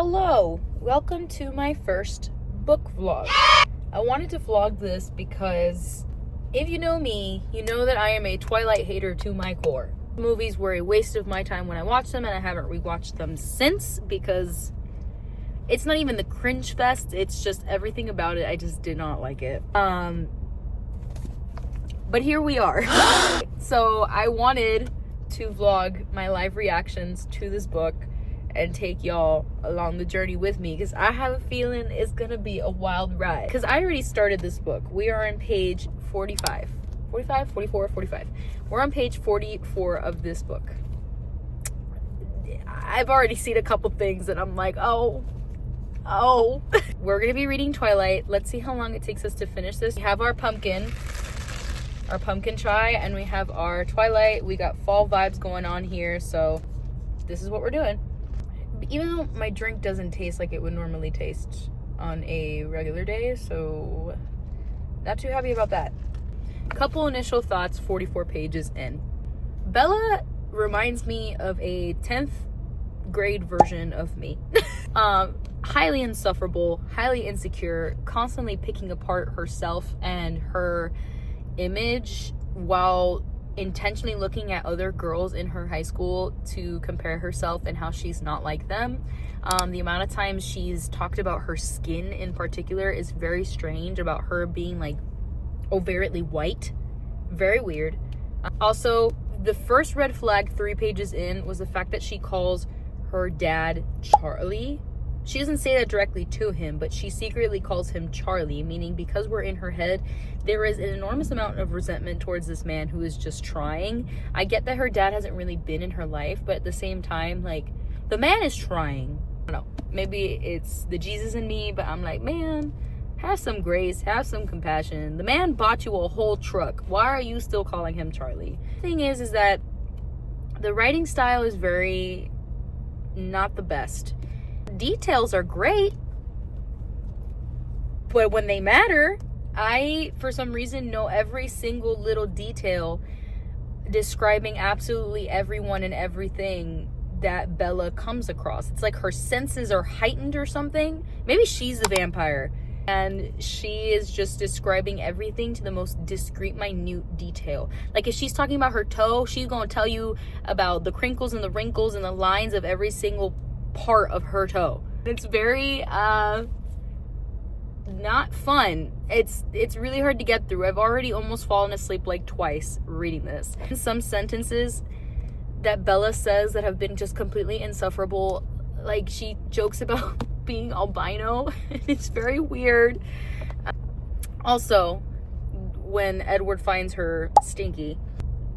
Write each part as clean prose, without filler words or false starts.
Hello, welcome to my first book vlog. I wanted to vlog this because if you know me, you know that I am a Twilight hater to my core. Movies were a waste of my time when I watched them, and I haven't rewatched them since because it's not even the cringe fest, it's just everything about it. I just did not like it. But here we are. So I wanted to vlog my live reactions to this book and take y'all along the journey with me, because I have a feeling it's gonna be a wild ride. Because I already started this book. We are on page 45. 45, 44, 45. We're on page 44 of this book. I've already seen a couple things and I'm like, oh. We're gonna be reading Twilight. Let's see how long it takes us to finish this. We have our pumpkin chai, and we have our Twilight. We got fall vibes going on here, so this is what we're doing. Even though my drink doesn't taste like it would normally taste on a regular day, so not too happy about that. Couple initial thoughts 44 pages in. Bella reminds me of a 10th grade version of me. Highly insufferable, highly insecure, constantly picking apart herself and her image while intentionally looking at other girls in her high school to compare herself and how she's not like them. The amount of times she's talked about her skin in particular is very strange, about her being like overtly white. Very weird. Also, the first red flag 3 pages in was the fact that she calls her dad Charlie. She doesn't say that directly to him, but she secretly calls him Charlie, meaning because we're in her head, there is an enormous amount of resentment towards this man who is just trying. I get that her dad hasn't really been in her life, but at the same time, like, the man is trying. I don't know, maybe it's the Jesus in me, but I'm like, man, have some grace, have some compassion. The man bought you a whole truck. Why are you still calling him Charlie? The thing is that the writing style is very not the best. Details are great, but when they matter, I for some reason know every single little detail describing absolutely everyone and everything that Bella comes across. It's like her senses are heightened or something. Maybe she's the vampire and she is just describing everything to the most discreet, minute detail. Like if she's talking about her toe, she's going to tell you about the crinkles and the wrinkles and the lines of every single part of her toe. It's very not fun. It's really hard to get through. I've already almost fallen asleep like twice reading this. Some sentences that Bella says that have been just completely insufferable, like she jokes about being albino. It's very weird. Also, when Edward finds her stinky,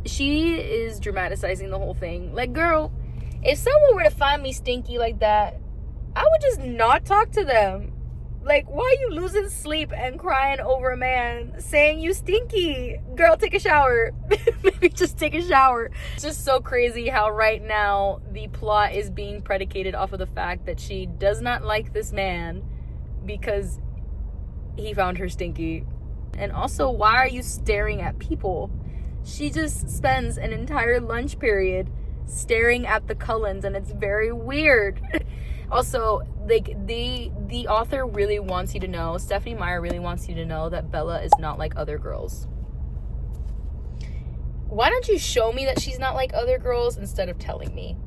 she is dramatizing the whole thing. Like, girl, if someone were to find me stinky like that, I would just not talk to them. Like, why are you losing sleep and crying over a man saying you stinky? Girl, take a shower. Maybe just take a shower. It's just so crazy how right now the plot is being predicated off of the fact that she does not like this man because he found her stinky. And also, why are you staring at people? She just spends an entire lunch period staring at the Cullens, and it's very weird. Also, like, the author really wants you to know, Stephanie Meyer really wants you to know that Bella is not like other girls. Why don't you show me that she's not like other girls instead of telling me?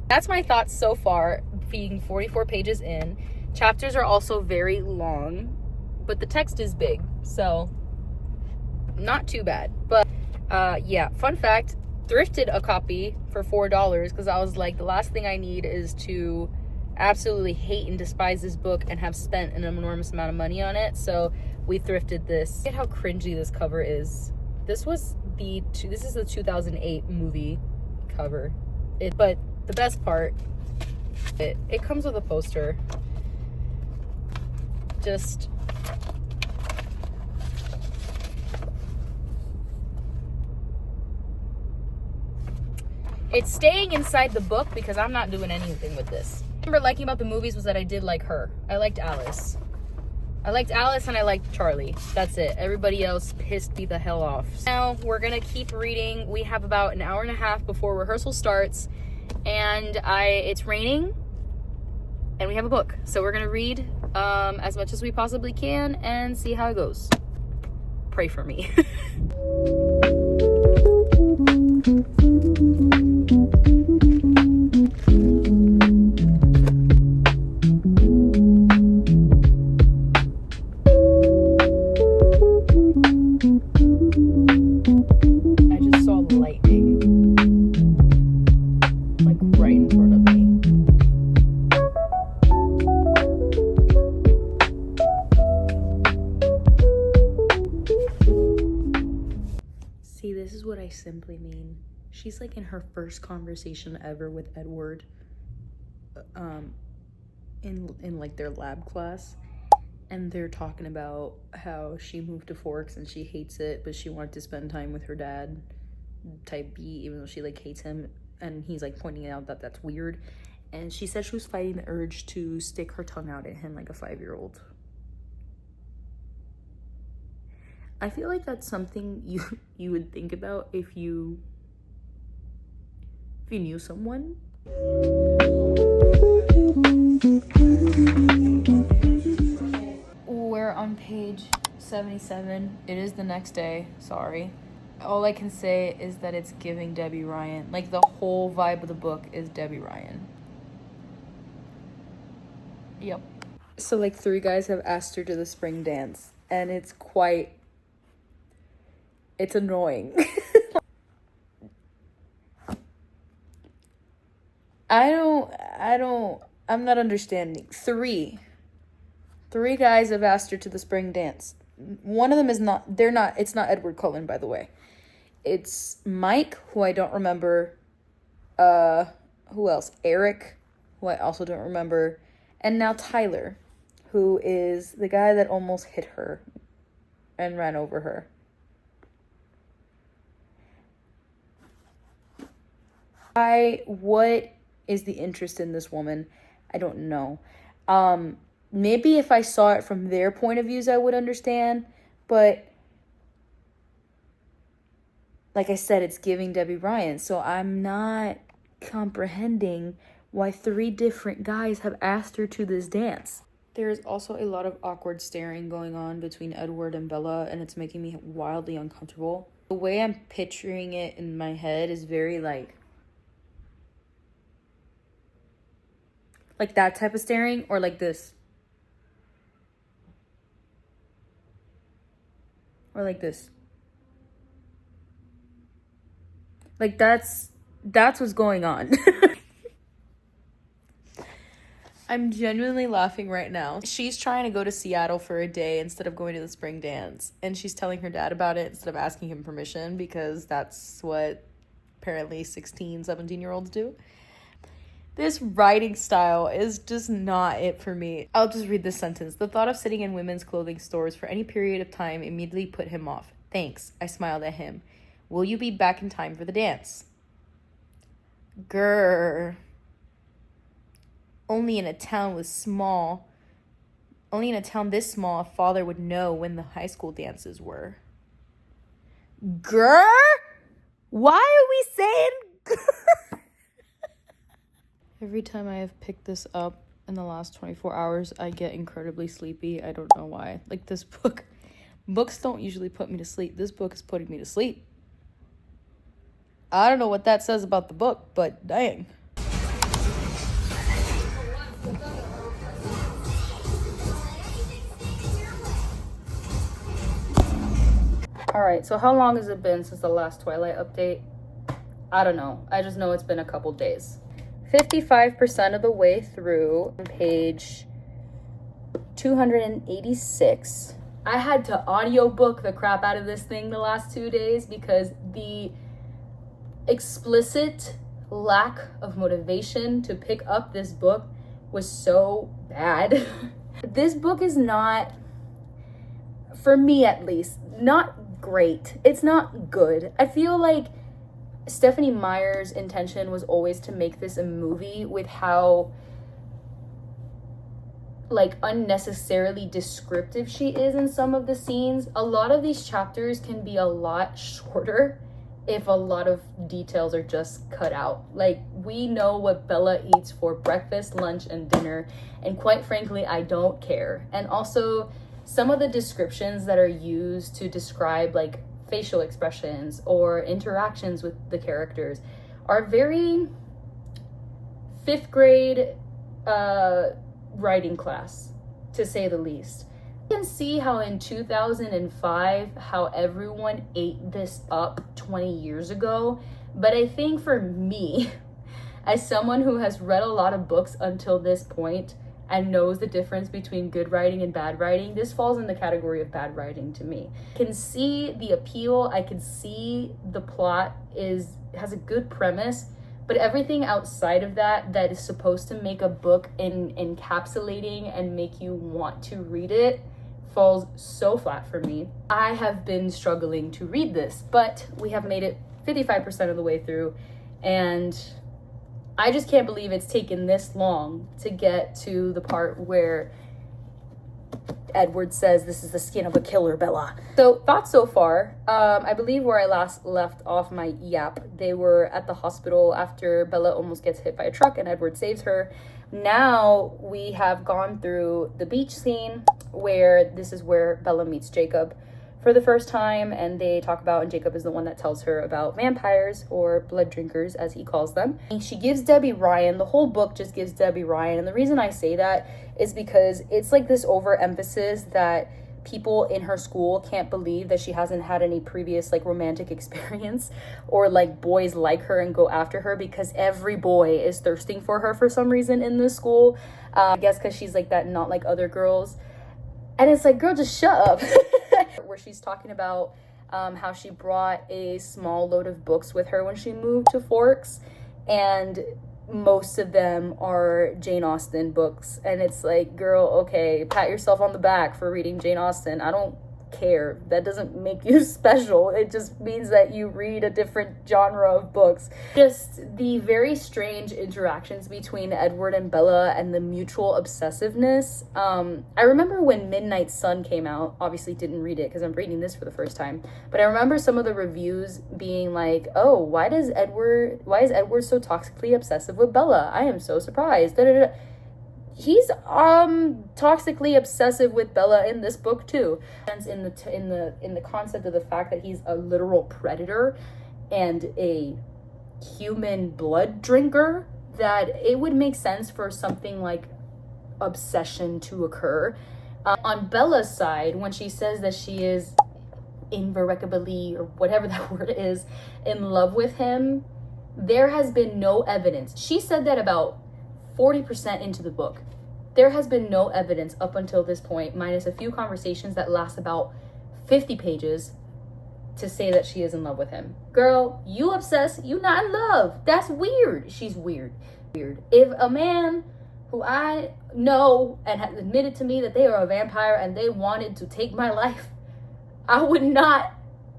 That's my thoughts so far, being 44 pages in. Chapters are also very long, but the text is big, so not too bad. But yeah, fun fact, thrifted a copy for $4 because I was like, the last thing I need is to absolutely hate and despise this book and have spent an enormous amount of money on it. So we thrifted this. Look at how cringy this cover is. This is the 2008 movie cover. But the best part, it comes with a poster. Just it's staying inside the book because I'm not doing anything with this. What I remember liking about the movies was that I did like her. I liked Alice. And I liked Charlie. That's it. Everybody else pissed me the hell off. Now we're gonna keep reading. We have about an hour and a half before rehearsal starts, and it's raining. and we have a book. So we're gonna read as much as we possibly can and see how it goes. Pray for me. I just saw lightning, like right in front of me. See, this is what I simply mean. She's like in her first conversation ever with Edward, in like their lab class, and they're talking about how she moved to Forks and she hates it, but she wanted to spend time with her dad, type B, even though she like hates him, and he's like pointing out that that's weird, and she said she was fighting the urge to stick her tongue out at him like a 5-year-old. I feel like that's something you would think about if you knew someone. We're on page 77. It is the next day. Sorry. All I can say is that it's giving Debbie Ryan. Like, the whole vibe of the book is Debbie Ryan. Yep. So, like, 3 guys have asked her to the spring dance, and it's annoying. I'm not understanding. 3 guys have asked her to the spring dance. One of them it's not Edward Cullen, by the way. It's Mike, who I don't remember. Who else? Eric, who I also don't remember. And now Tyler, who is the guy that almost hit her and ran over her. What is the interest in this woman? I don't know. Maybe if I saw it from their point of views, I would understand. But like I said, it's giving Debbie Ryan. So I'm not comprehending why 3 different guys have asked her to this dance. There is also a lot of awkward staring going on between Edward and Bella, and it's making me wildly uncomfortable. The way I'm picturing it in my head is very like that type of staring, or like this. Or like this. Like that's what's going on. I'm genuinely laughing right now. She's trying to go to Seattle for a day instead of going to the spring dance. And she's telling her dad about it instead of asking him permission, because that's what apparently 16, 17-year-olds do. This writing style is just not it for me. I'll just read this sentence. The thought of sitting in women's clothing stores for any period of time immediately put him off. Thanks, I smiled at him. Will you be back in time for the dance? Grrr. Only in a town this small, a father would know when the high school dances were. Grrr? Why are we saying grrr? Every time I have picked this up in the last 24 hours, I get incredibly sleepy. I don't know why. Like, this books don't usually put me to sleep. This book is putting me to sleep. I don't know what that says about the book, but dang. Alright, so how long has it been since the last Twilight update? I don't know. I just know it's been a couple days. 55% of the way through, page 286. I had to audiobook the crap out of this thing the last 2 days because the explicit lack of motivation to pick up this book was so bad. This book is not, for me at least, not great. It's not good. I feel like Stephenie Meyer's intention was always to make this a movie with how like unnecessarily descriptive she is in some of the scenes. A lot of these chapters can be a lot shorter if a lot of details are just cut out. Like, we know what Bella eats for breakfast, lunch, and dinner, and quite frankly, I don't care. And also, some of the descriptions that are used to describe like facial expressions or interactions with the characters are very 5th grade writing class, to say the least. You can see how in 2005 how everyone ate this up 20 years ago, but I think for me, as someone who has read a lot of books until this point and knows the difference between good writing and bad writing, this falls in the category of bad writing to me. I can see the appeal, I can see the plot has a good premise, but everything outside of that is supposed to make a book encapsulating and make you want to read it falls so flat for me. I have been struggling to read this, but we have made it 55% of the way through, and I just can't believe it's taken this long to get to the part where Edward says, "This is the skin of a killer, Bella." So, thoughts so far. I believe where I last left off my yap, they were at the hospital after Bella almost gets hit by a truck and Edward saves her. Now we have gone through the beach scene where this is where Bella meets Jacob for the first time, and they talk about, and Jacob is the one that tells her about vampires, or blood drinkers as he calls them. And she gives Debbie Ryan, the whole book just gives Debbie Ryan, and the reason I say that is because it's like this overemphasis that people in her school can't believe that she hasn't had any previous like romantic experience, or like boys like her and go after her, because every boy is thirsting for her for some reason in this school. I guess because she's like that, not like other girls. And it's like, girl, just shut up. Where she's talking about how she brought a small load of books with her when she moved to Forks, and most of them are Jane Austen books. And it's like, girl, okay, pat yourself on the back for reading Jane Austen. I don't care. That doesn't make you special. It just means that you read a different genre of books. Just the very strange interactions between Edward and Bella and the mutual obsessiveness. I remember when Midnight Sun came out, obviously didn't read it because I'm reading this for the first time, but I remember some of the reviews being like, oh, why is Edward so toxically obsessive with Bella? I am so surprised. He's toxically obsessive with Bella in this book too. In the concept of the fact that he's a literal predator and a human blood drinker, that it would make sense for something like obsession to occur. On Bella's side, when she says that she is invariably, or whatever that word is, in love with him, there has been no evidence. She said that about 40% into the book. There has been no evidence up until this point, minus a few conversations that last about 50 pages, to say that she is in love with him. Girl, you obsessed, you not in love. That's weird. She's weird. If a man who I know and has admitted to me that they are a vampire and they wanted to take my life, I would not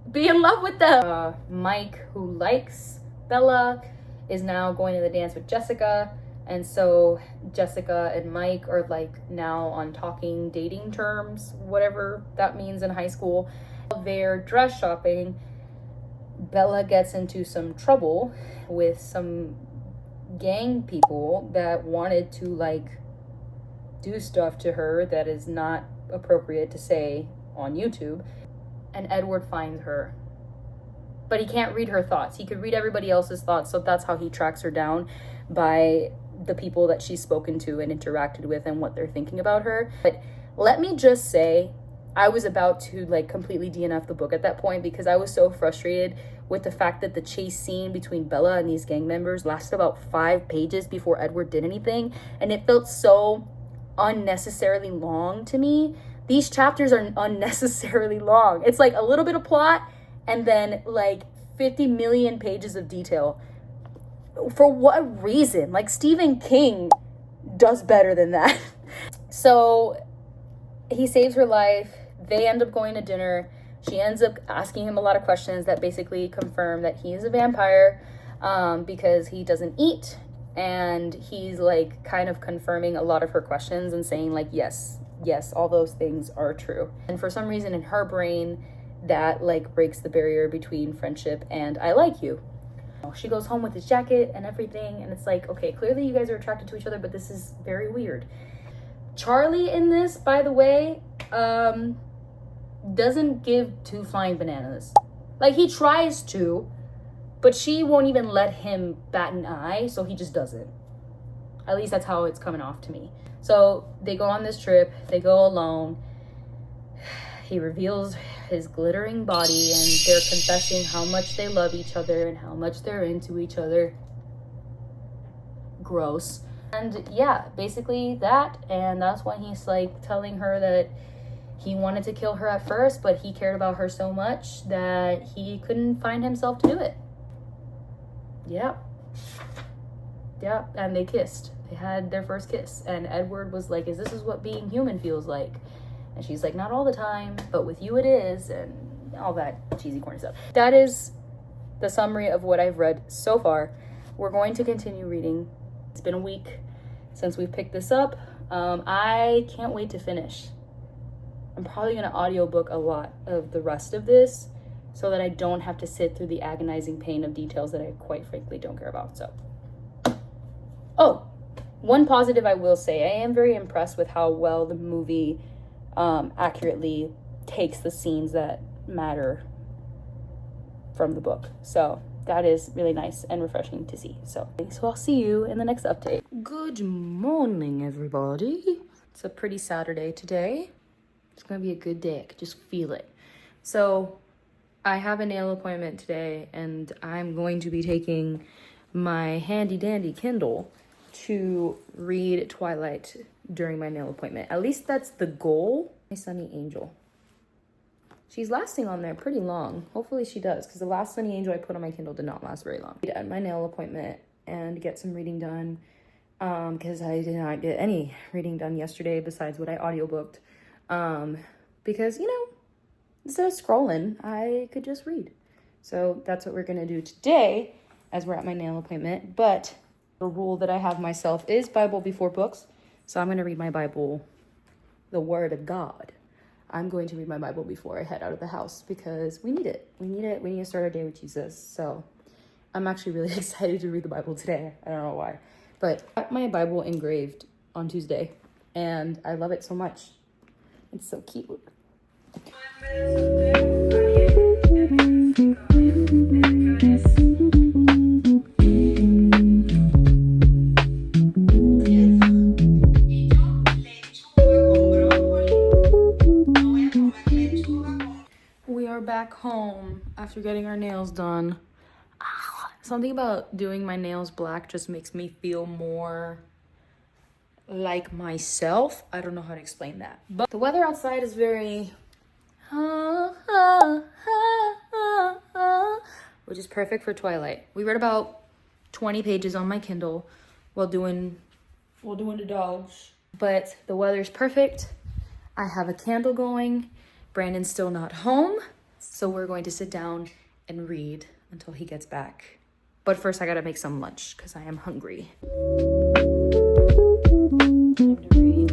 be in love with them. Mike, who likes Bella, is now going to the dance with Jessica. And so Jessica and Mike are like now on talking dating terms, whatever that means in high school. They're dress shopping. Bella gets into some trouble with some gang people that wanted to like do stuff to her that is not appropriate to say on YouTube. And Edward finds her. But he can't read her thoughts. He could read everybody else's thoughts, so that's how he tracks her down, by the people that she's spoken to and interacted with and what they're thinking about her. But let me just say, I was about to like completely DNF the book at that point, because I was so frustrated with the fact that the chase scene between Bella and these gang members lasted about 5 pages before Edward did anything, and it felt so unnecessarily long to me. These chapters are unnecessarily long. It's like a little bit of plot and then like 50 million pages of detail. For what reason? Like, Stephen King does better than that. So he saves her life. They end up going to dinner. She ends up asking him a lot of questions that basically confirm that he is a vampire, because he doesn't eat. And he's like kind of confirming a lot of her questions and saying like, yes, all those things are true. And for some reason in her brain, that like breaks the barrier between friendship and I like you. She goes home with his jacket and everything, and it's like, okay, clearly you guys are attracted to each other, but this is very weird. Charlie in this, by the way, doesn't give two flying bananas. Like, he tries to, but she won't even let him bat an eye, so he just doesn't. At least that's how it's coming off to me. So they go on this trip, they go alone. He reveals his glittering body, and they're confessing how much they love each other and how much they're into each other. Gross. And yeah, basically that. And that's when he's like telling her that he wanted to kill her at first, but he cared about her so much that he couldn't find himself to do it. Yeah. Yeah, and they kissed. They had their first kiss. And Edward was like, this is what being human feels like? And she's like, not all the time, but with you it is, and all that cheesy, corny stuff. That is the summary of what I've read so far. We're going to continue reading. It's been a week since we've picked this up. I can't wait to finish. I'm probably going to audiobook a lot of the rest of this so that I don't have to sit through the agonizing pain of details that I quite frankly don't care about. So, oh, one positive I will say, I am very impressed with how well the movie accurately takes the scenes that matter from the book. So that is really nice and refreshing to see. So I'll see you in the next update. Good morning, everybody. It's a pretty Saturday today. It's gonna be a good day. I could just feel it. So I have a nail appointment today, and I'm going to be taking my handy dandy Kindle to read Twilight during my nail appointment. At least that's the goal. My Sunny Angel. She's lasting on there pretty long. Hopefully she does, because the last Sunny Angel I put on my Kindle did not last very long. At my nail appointment and get some reading done, because I did not get any reading done yesterday besides what I audiobooked. Because, you know, instead of scrolling, I could just read. So that's what we're gonna do today as we're at my nail appointment. But the rule that I have myself is Bible before books. So I'm going to read my Bible, the Word of God. I'm going to read my Bible before I head out of the house because we need it. We need it. We need to start our day with Jesus. So I'm actually really excited to read the Bible today. I don't know why. But I got my Bible engraved on Tuesday, and I love it so much. It's so cute. We are back home after getting our nails done. Something about doing my nails black just makes me feel more like myself. I don't know how to explain that. But the weather outside is very... which is perfect for Twilight. We read about 20 pages on my Kindle while doing the dogs. But the weather's perfect. I have a candle going. Brandon's still not home. So we're going to sit down and read until he gets back. But first I gotta make some lunch because I am hungry. Time to read.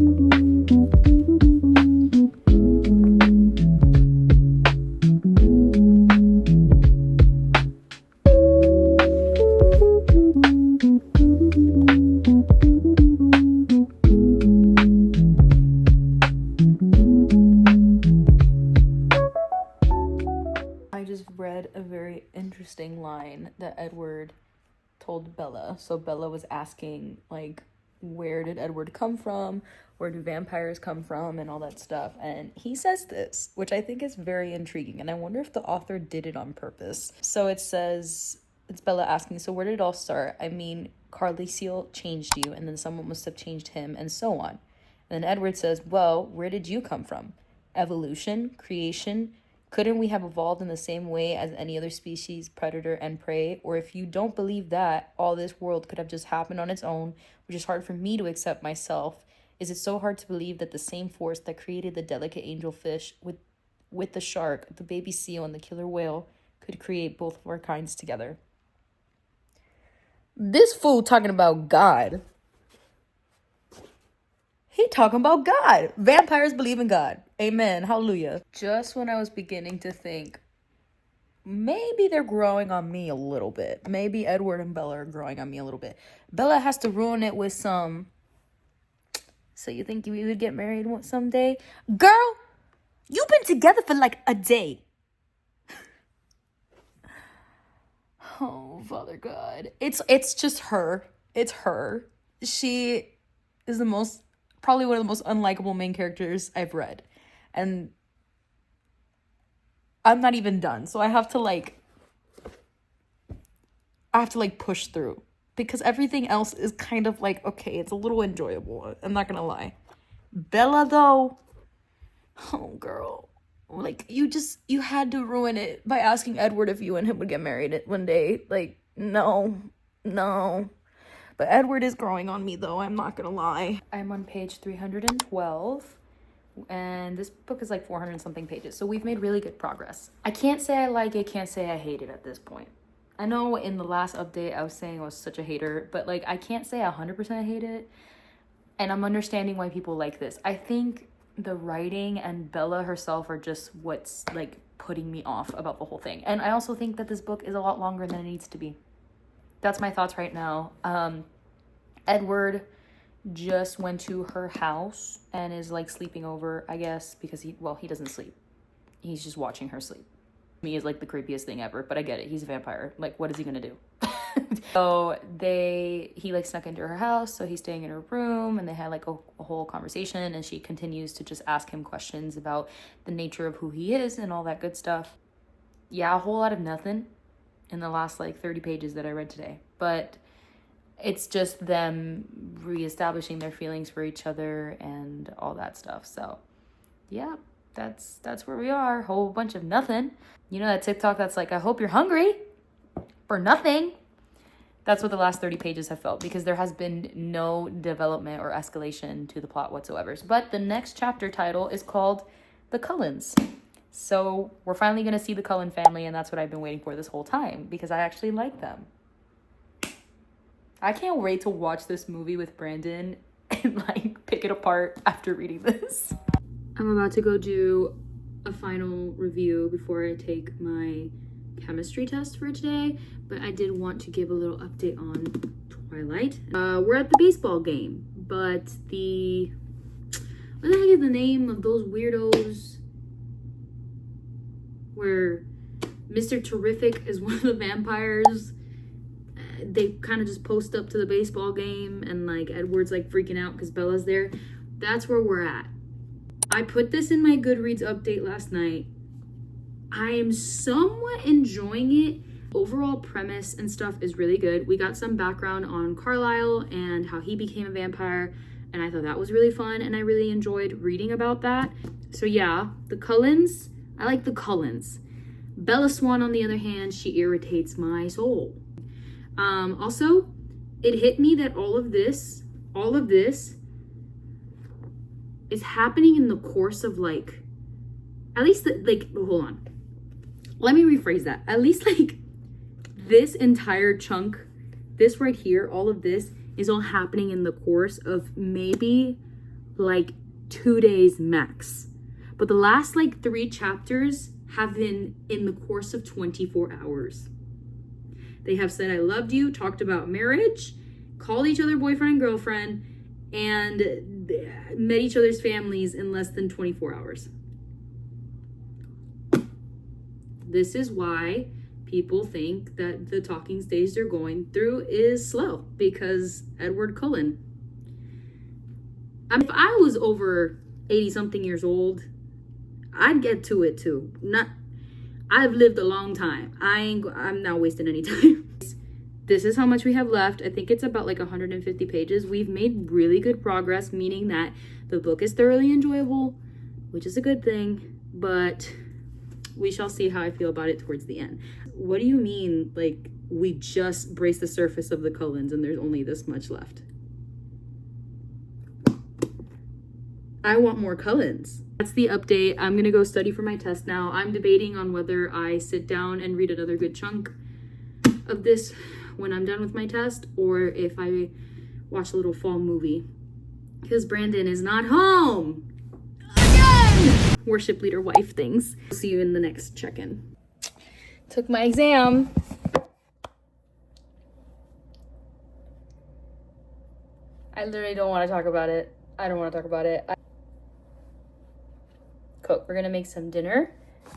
I just read a very interesting line that Edward told Bella. So Bella was asking, like, where did Edward come from? Where do vampires come from? And all that stuff. And he says this, which I think is very intriguing. And I wonder if the author did it on purpose. So it says, it's Bella asking, so where did it all start? I mean, Carly Seal changed you, and then someone must have changed him, and so on. And then Edward says, well, where did you come from? Evolution? Creation? Couldn't we have evolved in the same way as any other species, predator and prey? Or if you don't believe that, all this world could have just happened on its own, which is hard for me to accept myself. Is it so hard to believe that the same force that created the delicate angelfish with the shark, the baby seal, and the killer whale could create both of our kinds together? This fool talking about God. He talking about God. Vampires believe in God. Amen. Hallelujah. Just when I was beginning to think, maybe they're growing on me a little bit. Maybe Edward and Bella are growing on me a little bit. Bella has to ruin it with some, so you think we would get married someday? Girl, you've been together for like a day. Oh, Father God. It's just her. It's her. She is probably one of the most unlikable main characters I've read. And I'm not even done. So I have to push through. Because everything else is kind of like, okay, it's a little enjoyable. I'm not gonna lie. Bella, though. Oh, girl. Like, you had to ruin it by asking Edward if you and him would get married one day. Like, no. But Edward is growing on me, though. I'm not gonna lie. I'm on page 312. And this book is like 400 something pages. So we've made really good progress. I can't say I like it, can't say I hate it at this point. I know in the last update I was saying I was such a hater. But, like, I can't say 100% hate it. And I'm understanding why people like this. I think the writing and Bella herself are just what's like putting me off about the whole thing. And I also think that this book is a lot longer than it needs to be. That's my thoughts right now. Edward just went to her house and is like sleeping over, I guess, because he doesn't sleep. He's just watching her sleep. Me is like the creepiest thing ever, but I get it. He's a vampire. Like, what is he gonna do? So he like snuck into her house, so he's staying in her room, and they had like a whole conversation, and she continues to just ask him questions about the nature of who he is and all that good stuff. Yeah, a whole lot of nothing in the last like 30 pages that I read today, but it's just them reestablishing their feelings for each other and all that stuff. So yeah, that's where we are. Whole bunch of nothing. You know that TikTok that's like, I hope you're hungry for nothing. That's what the last 30 pages have felt, because there has been no development or escalation to the plot whatsoever. But the next chapter title is called The Cullens. So we're finally going to see the Cullen family, and that's what I've been waiting for this whole time, because I actually like them. I can't wait to watch this movie with Brandon and like pick it apart after reading this. I'm about to go do a final review before I take my chemistry test for today, but I did want to give a little update on Twilight. We're at the baseball game, but what the heck is the name of those weirdos where Mr. Terrific is one of the vampires? They kind of just post up to the baseball game, and like Edward's like freaking out because Bella's there. That's where we're at. I put this in my Goodreads update last night. I am somewhat enjoying it. Overall premise and stuff is really good. We got some background on Carlisle and how he became a vampire, and I thought that was really fun, and I really enjoyed reading about that. So yeah, the Cullens, I like the Cullens. Bella Swan, on the other hand, she irritates my soul. Also, it hit me that all of this is happening in the course of like, at least hold on. Let me rephrase that. At least like this entire chunk, this right here, all of this is all happening in the course of maybe like 2 days max. But the last like 3 chapters have been in the course of 24 hours. They have said, I loved you, talked about marriage, called each other boyfriend and girlfriend, and met each other's families in less than 24 hours. This is why people think that the talking stage they're going through is slow, because Edward Cullen. If I was over 80 something years old, I'd get to it too. I've lived a long time. I'm not wasting any time. This is how much we have left. I think it's about like 150 pages. We've made really good progress, meaning that the book is thoroughly enjoyable, which is a good thing, but we shall see how I feel about it towards the end. What do you mean, like, we just braced the surface of the Cullens and there's only this much left? I want more Cullens. That's the update. I'm gonna go study for my test now. I'm debating on whether I sit down and read another good chunk of this when I'm done with my test, or if I watch a little fall movie, because Brandon is not home again. worship leader wife things. See you in the next check-in. Took my exam. I literally don't want to talk about it. I don't want to talk about it. Cool. We're gonna make some dinner,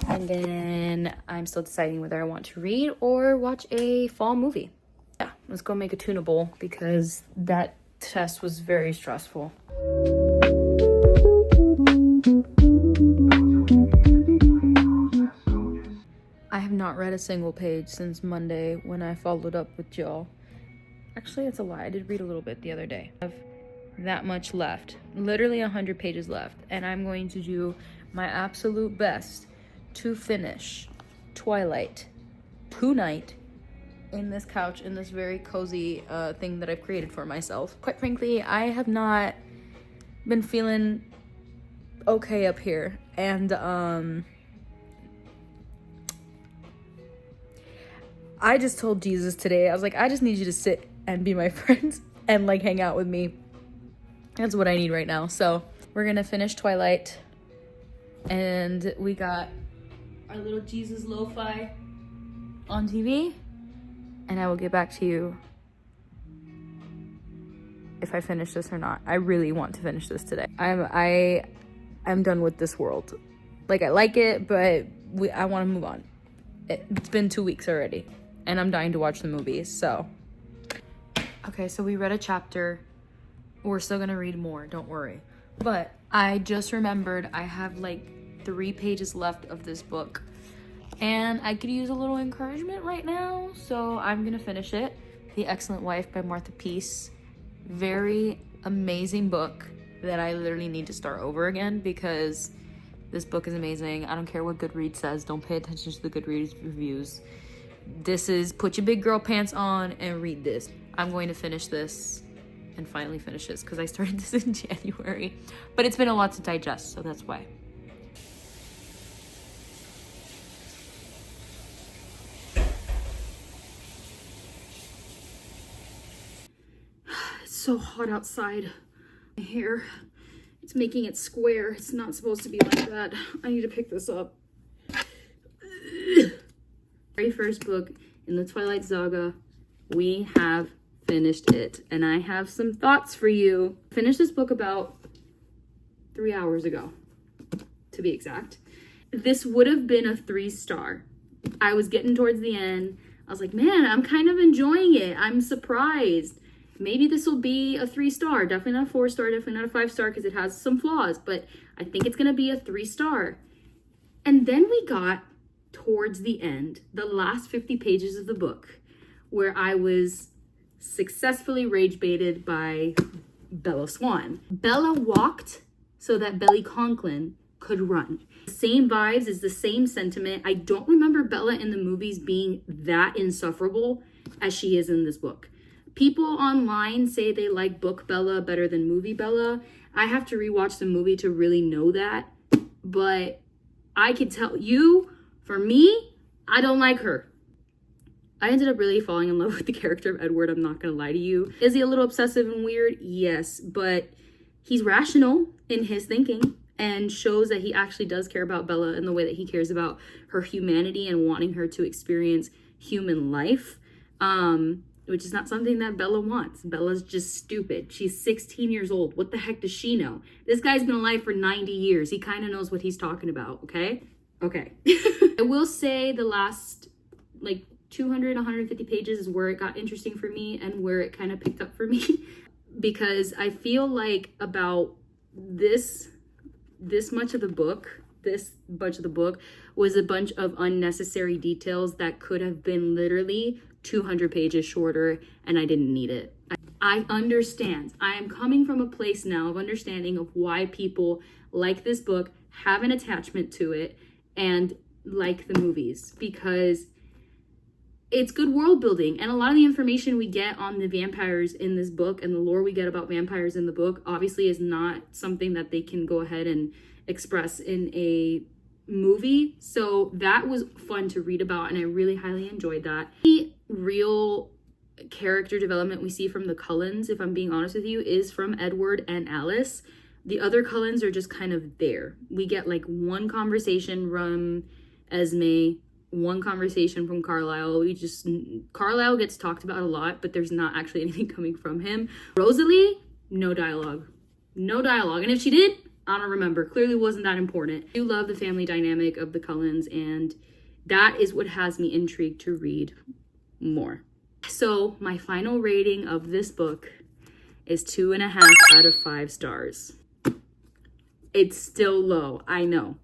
and then I'm still deciding whether I want to read or watch a fall movie. Yeah, let's go make a tuna bowl because that test was very stressful. I have not read a single page since Monday when I followed up with y'all. Actually, that's a lie. I did read a little bit the other day. I have that much left. Literally 100 pages left. And I'm going to do my absolute best to finish Twilight tonight in this couch, in this very cozy thing that I've created for myself. Quite frankly, I have not been feeling okay up here. And I just told Jesus today, I was like, I just need you to sit and be my friend and like hang out with me. That's what I need right now. So we're gonna finish Twilight, and we got our little Jesus lo-fi on TV, and I will get back to you if I finish this or not. I really want to finish this today. I'm done with this world. Like, I like it, but I want to move on. It's been 2 weeks already, and I'm dying to watch the movies. So okay, so we read a chapter. We're still gonna read more, don't worry. But I just remembered I have like 3 pages left of this book, and I could use a little encouragement right now, so I'm gonna finish it. The Excellent Wife by Martha Peace. Very amazing book that I literally need to start over again because this book is amazing. I don't care what Goodreads says. Don't pay attention to the Goodreads reviews. This is put your big girl pants on and read this. I'm going to finish this and finally finish this because I started this in January, but it's been a lot to digest, so that's why. It's so hot outside. My hair, it's making it square. It's not supposed to be like that. I need to pick this up. Very first book in the Twilight Saga, we have finished it, and I have some thoughts for you. Finished this book about 3 hours ago, to be exact. This would have been a 3-star. I was getting towards the end. I was like, man, I'm kind of enjoying it. I'm surprised. Maybe this will be a 3-star. Definitely not a 4-star, definitely not a 5-star because it has some flaws, but I think it's gonna be a 3-star. And then we got towards the end, the last 50 pages of the book, where I was successfully rage baited by Bella Swan. Bella walked so that Belly Conklin could run. Same vibes, is the same sentiment. I don't remember Bella in the movies being that insufferable as she is in this book. People online say they like book Bella better than movie Bella. I have to rewatch the movie to really know that, but I could tell you, for me, I don't like her. I ended up really falling in love with the character of Edward, I'm not gonna lie to you. Is he a little obsessive and weird? Yes, but he's rational in his thinking and shows that he actually does care about Bella in the way that he cares about her humanity and wanting her to experience human life, which is not something that Bella wants. Bella's just stupid. She's 16 years old. What the heck does she know? This guy's been alive for 90 years. He kind of knows what he's talking about, okay? Okay. I will say the last, 200, 150 pages is where it got interesting for me and where it kind of picked up for me because I feel like about this much of the book, was a bunch of unnecessary details that could have been literally 200 pages shorter, and I didn't need it. I understand. I am coming from a place now of understanding of why people like this book, have an attachment to it, and like the movies, because it's good world building, and a lot of the information we get on the vampires in this book and the lore we get about vampires in the book obviously is not something that they can go ahead and express in a movie. So that was fun to read about, and I really highly enjoyed that. The real character development we see from the Cullens, if I'm being honest with you, is from Edward and Alice. The other Cullens are just kind of there. We get like one conversation from Esme, one conversation from Carlisle. Carlisle gets talked about a lot, but there's not actually anything coming from him. Rosalie, no dialogue. No dialogue. And if she did, I don't remember. Clearly wasn't that important. I do love the family dynamic of the Cullens, and that is what has me intrigued to read more. So my final rating of this book is 2.5 out of 5 stars. It's still low, I know.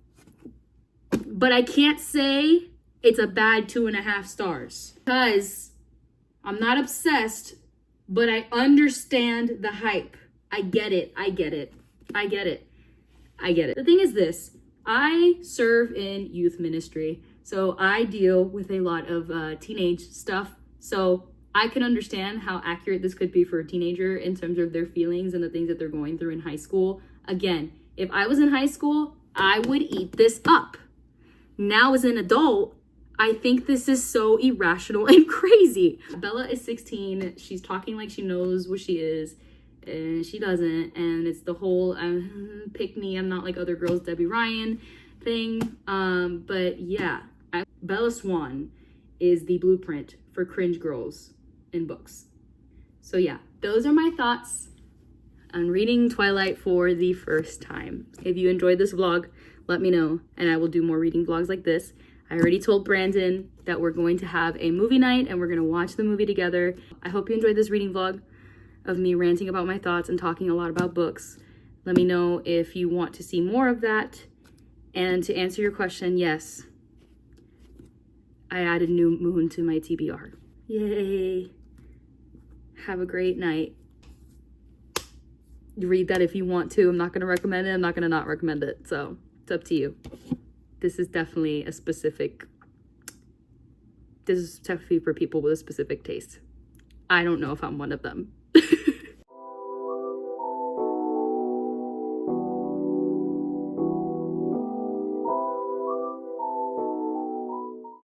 But I can't say it's a bad 2.5 stars because I'm not obsessed, but I understand the hype. I get it. The thing is this, I serve in youth ministry, so I deal with a lot of teenage stuff. So I can understand how accurate this could be for a teenager in terms of their feelings and the things that they're going through in high school. Again, if I was in high school, I would eat this up. Now as an adult, I think this is so irrational and crazy. Bella is 16. She's talking like she knows what she is, and she doesn't. And it's the whole pick me, I'm not like other girls, Debbie Ryan thing. But yeah, Bella Swan is the blueprint for cringe girls in books. So yeah, those are my thoughts on reading Twilight for the first time. If you enjoyed this vlog, let me know, and I will do more reading vlogs like this. I already told Brandon that we're going to have a movie night and we're going to watch the movie together. I hope you enjoyed this reading vlog of me ranting about my thoughts and talking a lot about books. Let me know if you want to see more of that. And to answer your question, yes, I added New Moon to my TBR. Yay. Have a great night. Read that if you want to. I'm not going to recommend it. I'm not going to not recommend it. So it's up to you. This is definitely for people with a specific taste. I don't know if I'm one of them.